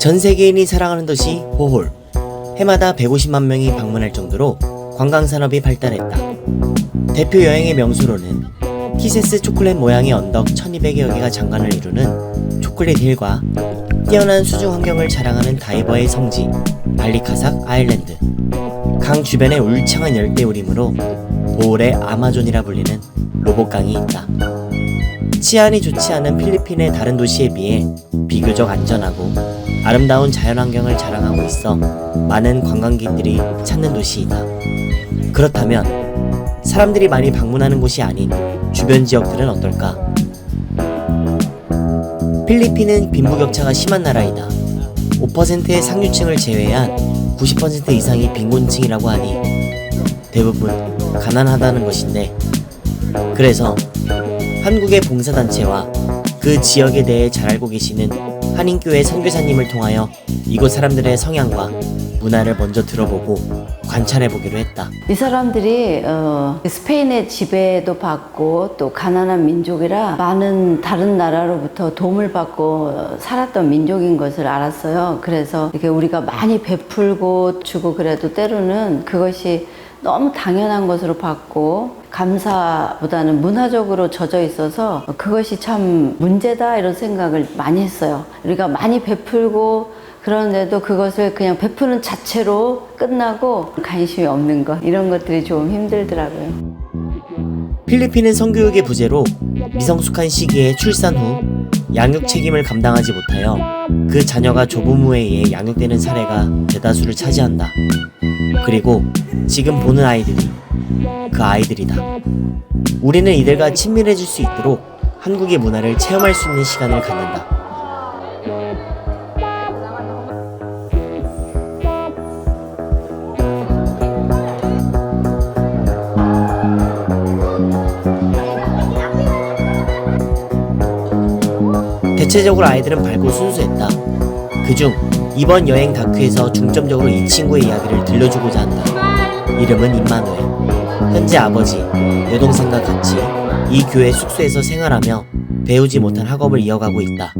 전 세계인이 사랑하는 도시 보홀. 해마다 150만 명이 방문할 정도로 관광산업이 발달했다. 대표 여행의 명소로는 티세스 초콜릿 모양의 언덕 1200여 개가 장관을 이루는 초콜릿 힐과 뛰어난 수중 환경을 자랑하는 다이버의 성지 발리카삭 아일랜드, 강 주변의 울창한 열대우림으로 보홀의 아마존이라 불리는 로봇강이 있다. 치안이 좋지 않은 필리핀의 다른 도시에 비해 비교적 안전하고 아름다운 자연환경을 자랑하고 있어 많은 관광객들이 찾는 도시이다. 그렇다면 사람들이 많이 방문하는 곳이 아닌 주변 지역들은 어떨까? 필리핀은 빈부격차가 심한 나라이다. 5%의 상류층을 제외한 90% 이상이 빈곤층이라고 하니 대부분 가난하다는 것인데, 그래서 한국의 봉사단체와 그 지역에 대해 잘 알고 계시는 한인교회 선교사님을 통하여 이곳 사람들의 성향과 문화를 먼저 들어보고 관찰해보기로 했다. 이 사람들이 스페인의 지배도 받고 또 가난한 민족이라 많은 다른 나라로부터 도움을 받고 살았던 민족인 것을 알았어요. 그래서 이렇게 우리가 많이 베풀고 주고 그래도 때로는 그것이 너무 당연한 것으로 봤고 감사보다는 문화적으로 젖어 있어서 그것이 참 문제다 이런 생각을 많이 했어요. 우리가 많이 베풀고 그런데도 그것을 그냥 베푸는 자체로 끝나고 관심이 없는 것, 이런 것들이 좀 힘들더라고요. 필리핀은 성교육의 부재로 미성숙한 시기에 출산 후 양육 책임을 감당하지 못하여 그 자녀가 조부모에 의해 양육되는 사례가 대다수를 차지한다. 그리고 지금 보는 아이들이 그 아이들이다. 우리는 이들과 친밀해질 수 있도록 한국의 문화를 체험할 수 있는 시간을 갖는다. 대체적으로 아이들은 밝고 순수했다. 그중 이번 여행 다큐에서 중점적으로 이 친구의 이야기를 들려주고자 한다. 이름은 임마누엘. 현재 아버지, 여동생과 같이 이 교회 숙소에서 생활하며 배우지 못한 학업을 이어가고 있다.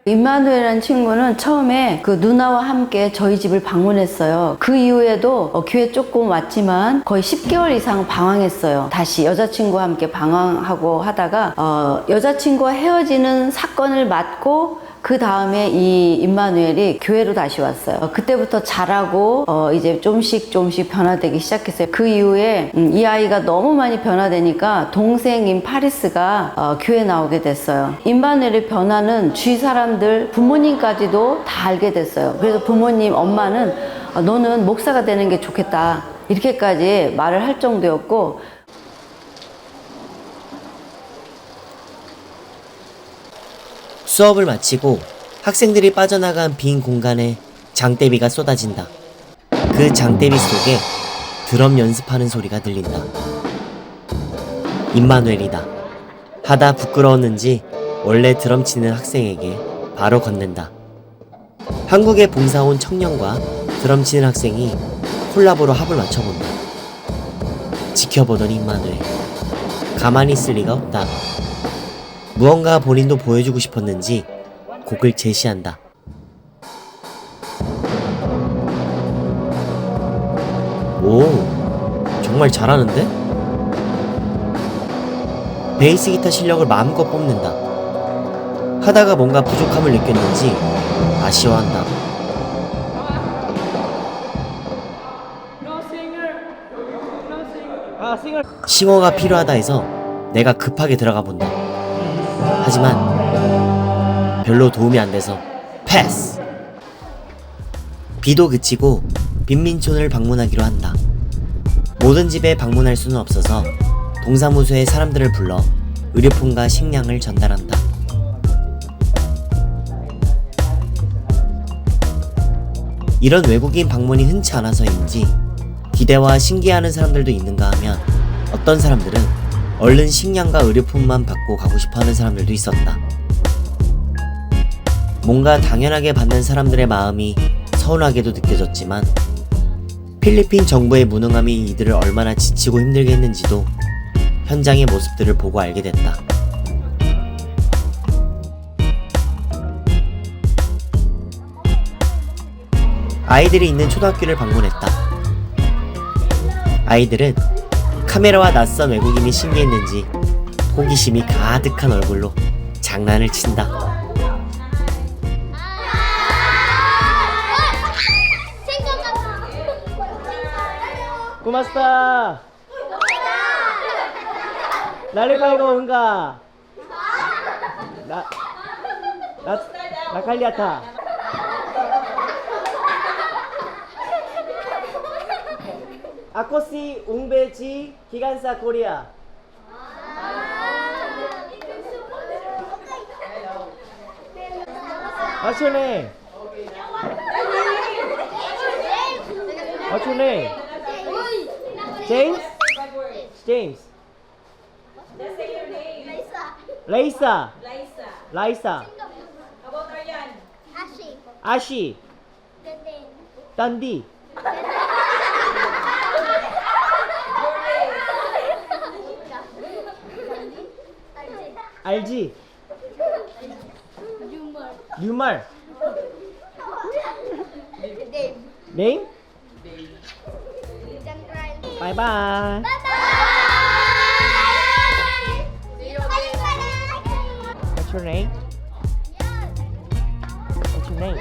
임마누엘이라는 친구는 처음에 그 누나와 함께 저희 집을 방문했어요. 그 이후에도 교회 조금 왔지만 거의 10개월 이상 방황했어요. 다시 여자친구와 함께 방황하고 하다가 여자친구와 헤어지는 사건을 맡고 그 다음에 이 임마누엘이 교회로 다시 왔어요. 그때부터 자라고 이제 조금씩 변화되기 시작했어요. 그 이후에 이 아이가 너무 많이 변화되니까 동생인 파리스가 교회에 나오게 됐어요. 임마누엘의 변화는 주위 사람들, 부모님까지도 다 알게 됐어요. 그래서 부모님, 엄마는 너는 목사가 되는 게 좋겠다 이렇게까지 말을 할 정도였고, 수업을 마치고 학생들이 빠져나간 빈 공간에 장대비가 쏟아진다. 그 장대비 속에 드럼 연습하는 소리가 들린다. 임마누엘이다. 하다 부끄러웠는지 원래 드럼 치는 학생에게 바로 건넨다. 한국에 봉사 온 청년과 드럼 치는 학생이 콜라보로 합을 맞춰본다. 지켜보던 임마누엘. 가만히 있을 리가 없다. 무언가 본인도 보여주고 싶었는지 곡을 제시한다. 오, 정말 잘하는데? 베이스 기타 실력을 마음껏 뽐낸다. 하다가 뭔가 부족함을 느꼈는지 아쉬워한다. 싱어가 필요하다 해서 내가 급하게 들어가 본다. 하지만 별로 도움이 안 돼서 패스! 비도 그치고 빈민촌을 방문하기로 한다. 모든 집에 방문할 수는 없어서 동사무소에 사람들을 불러 의료품과 식량을 전달한다. 이런 외국인 방문이 흔치 않아서인지 기대와 신기해하는 사람들도 있는가 하면 어떤 사람들은 얼른 식량과 의료품만 받고 가고 싶어하는 사람들도 있었다. 뭔가 당연하게 받는 사람들의 마음이 서운하게도 느껴졌지만 필리핀 정부의 무능함이 이들을 얼마나 지치고 힘들게 했는지도 현장의 모습들을 보고 알게 됐다. 아이들이 있는 초등학교를 방문했다. 아이들은 카메라와 낯선 외국인이 신기했는지 호기심이 가득한 얼굴로 장난을 친다. 고맙다. 날리파이가 온가? 나칼리아타. 아코시 웅베지 기간사 코리아. What's your name? What's your name? James? James. Laisa. Laisa. Ashi. Dundee. 알지? 유말. Name? Bye bye. What's your name? What's your name?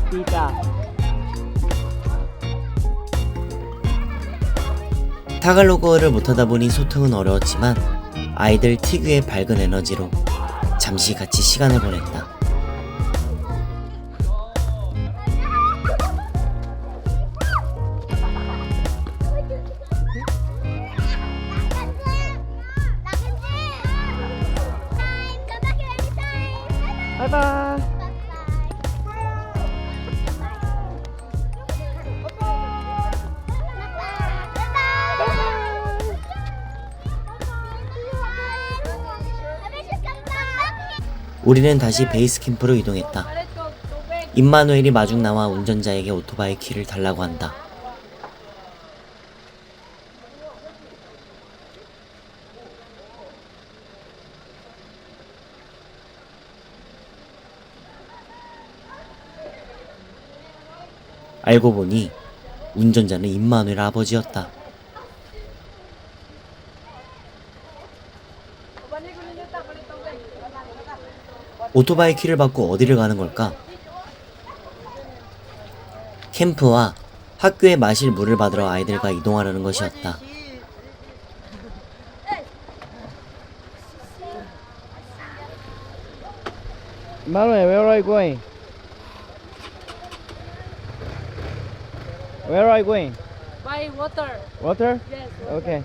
Tita. 타갈로그어를 못하다 보니 소통은 어려웠지만 아이들 특유의 밝은 에너지로 잠시 같이 시간을 보냈다. 바이바이. 우리는 다시 베이스 캠프로 이동했다. 임마누엘이 마중 나와 운전자에게 오토바이 키를 달라고 한다. 알고 보니 운전자는 임마누엘 아버지였다. 오토바이 키를 받고 어디를 가는 걸까? 캠프와 학교에 마실 물을 받으러 아이들과 이동하려는 것이었다. Manuel, where are you going? Where are you going? Buy water. Water? Yes. Okay.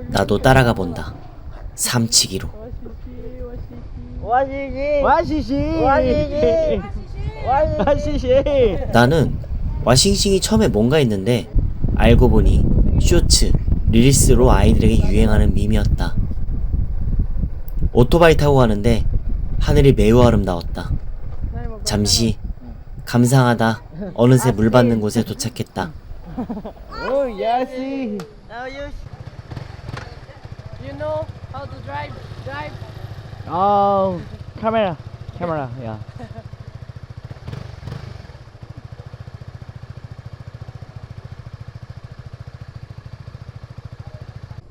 나도 따라가 본다. 삼치기로. 와시시. 나는 와싱싱이 처음에 뭔가 했는데 알고 보니 쇼츠, 릴스로 아이들에게 유행하는 밈이었다. 오토바이 타고 가는데 하늘이 매우 아름다웠다. 잠시 감상하다 어느새 물 받는 곳에 도착했다. Oh, Yasi. Now you know how to drive. Oh, camera, yeah.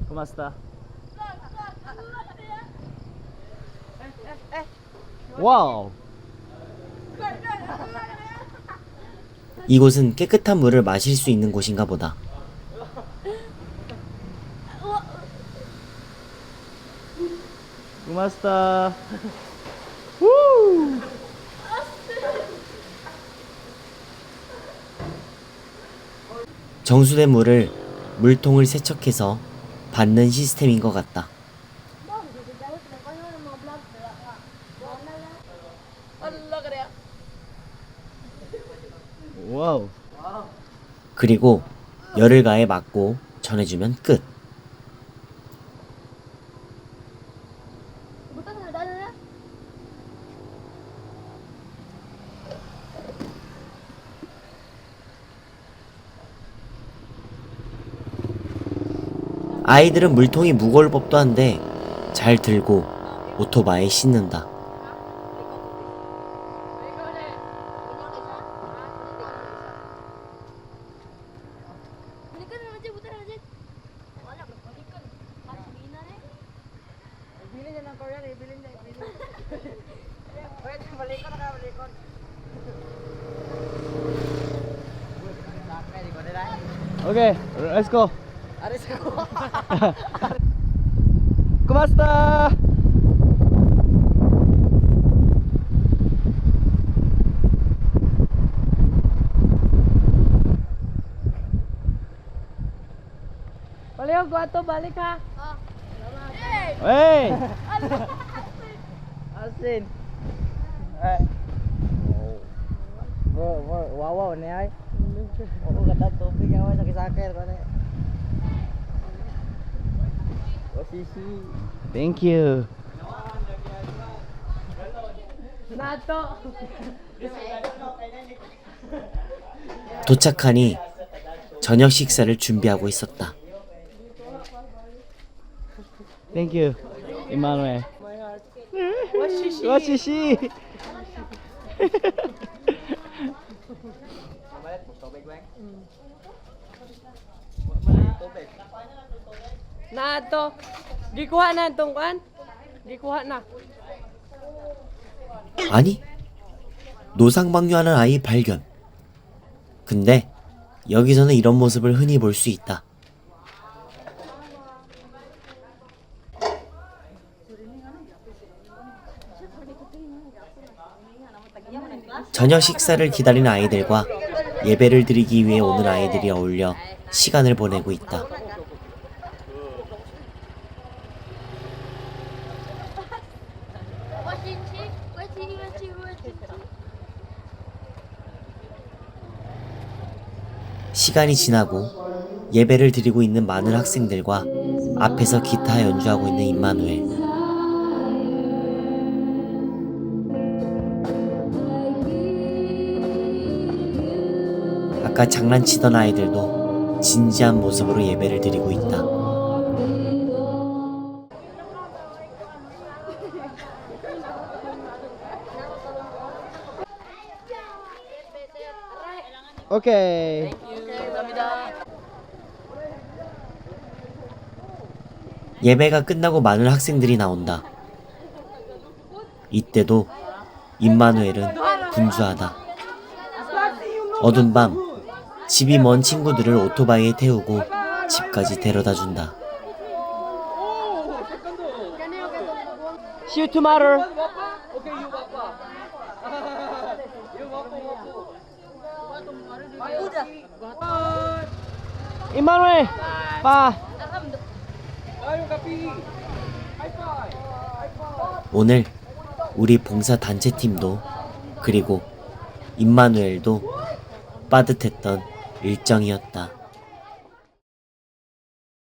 고맙다. Wow. 이곳은 깨끗한 물을 마실 수 있는 곳인가 보다. 고맙다. 정수된 물을 물통을 세척해서 받는 시스템인 것 같다. Wow. 그리고 열을 가해 맞고 전해주면 끝. 아이들은 물통이 무거울 법도 한데 잘 들고 오토바이에 싣는다. Okay, let's go. Kumasta? Baliw, Guato, balik ha. Hey! Asin. Bro, wow ni ay. Ako ganda tubig ako sakit-sakit ko ni. Thank you. Nato. 도착하니 저녁 식사를 준비하고 있었다. Thank you, Emmanuel. Washishi. Nato. Gikuha na itong kwan. Gikuha na. 아니, 노상방뇨하는 아이 발견. 근데 여기서는 이런 모습을 흔히 볼 수 있다. 저녁 식사를 기다리는 아이들과 예배를 드리기 위해 오는 아이들이 어울려 시간을 보내고 있다. 시간이 지나고 예배를 드리고 있는 많은 학생들과 앞에서 기타 연주하고 있는 임마누엘. 아까 장난치던 아이들도 진지한 모습으로 예배를 드리고 있다. Okay. 예배가 끝나고 많은 학생들이 나온다. 이때도 임마누엘은 분주하다. 어두운 밤 집이 먼 친구들을 오토바이에 태우고 집까지 데려다 준다. See you tomorrow. Emmanuel, pa. 오늘 우리 봉사 단체팀도 그리고 임마누엘도 빠듯했던 일정이었다.